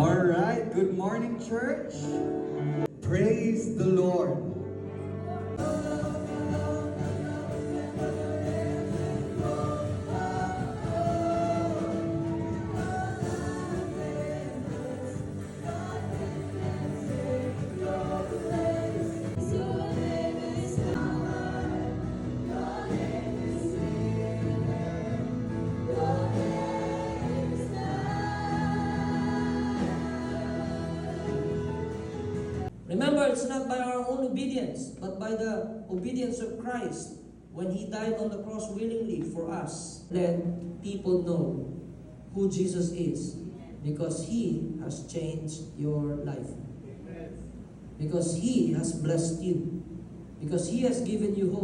All right, good morning, church. Praise the Lord. Remember, it's not by our own obedience, but by the obedience of Christ when He died on the cross willingly for us. Let people know who Jesus is, because He has changed your life. Because He has blessed you. Because He has given you hope.